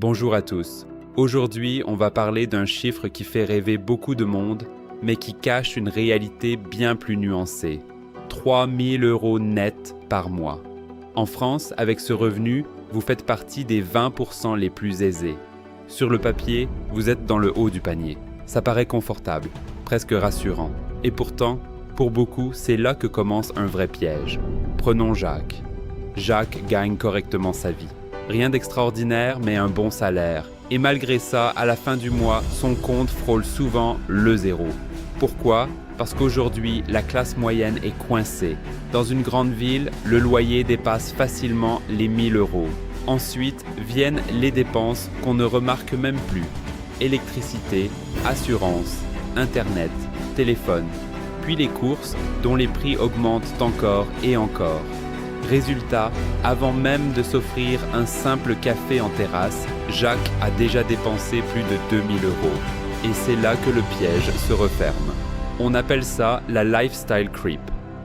Bonjour à tous. Aujourd'hui, on va parler d'un chiffre qui fait rêver beaucoup de monde, mais qui cache une réalité bien plus nuancée. 3 000 € net par mois. En France, avec ce revenu, vous faites partie des 20% les plus aisés. Sur le papier, vous êtes dans le haut du panier. Ça paraît confortable, presque rassurant. Et pourtant, pour beaucoup, c'est là que commence un vrai piège. Prenons Jacques. Jacques gagne correctement sa vie. Rien d'extraordinaire, mais un bon salaire. Et malgré ça, à la fin du mois, son compte frôle souvent le zéro. Pourquoi ? Parce qu'aujourd'hui, la classe moyenne est coincée. Dans une grande ville, le loyer dépasse facilement les 1 000 €. Ensuite viennent les dépenses qu'on ne remarque même plus. Électricité, assurance, internet, téléphone. Puis les courses, dont les prix augmentent encore et encore. Résultat, avant même de s'offrir un simple café en terrasse, Jacques a déjà dépensé plus de 2 000 €. Et c'est là que le piège se referme. On appelle ça la lifestyle creep,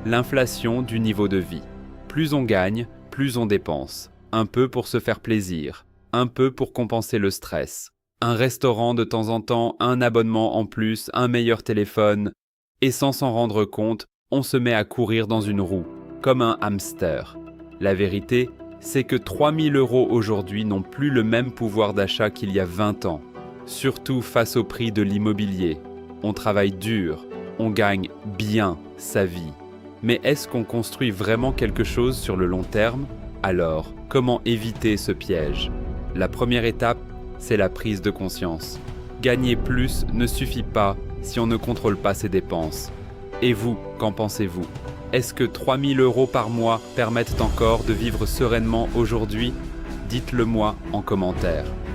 l'inflation du niveau de vie. Plus on gagne, plus on dépense. Un peu pour se faire plaisir, un peu pour compenser le stress. Un restaurant de temps en temps, un abonnement en plus, un meilleur téléphone. Et sans s'en rendre compte, on se met à courir dans une roue, comme un hamster. La vérité, c'est que 3 000 € aujourd'hui n'ont plus le même pouvoir d'achat qu'il y a 20 ans. Surtout face au prix de l'immobilier. On travaille dur, on gagne bien sa vie. Mais est-ce qu'on construit vraiment quelque chose sur le long terme ? Alors, comment éviter ce piège ? La première étape, c'est la prise de conscience. Gagner plus ne suffit pas si on ne contrôle pas ses dépenses. Et vous, qu'en pensez-vous ? Est-ce que 3 000 € par mois permettent encore de vivre sereinement aujourd'hui ? Dites-le moi en commentaire.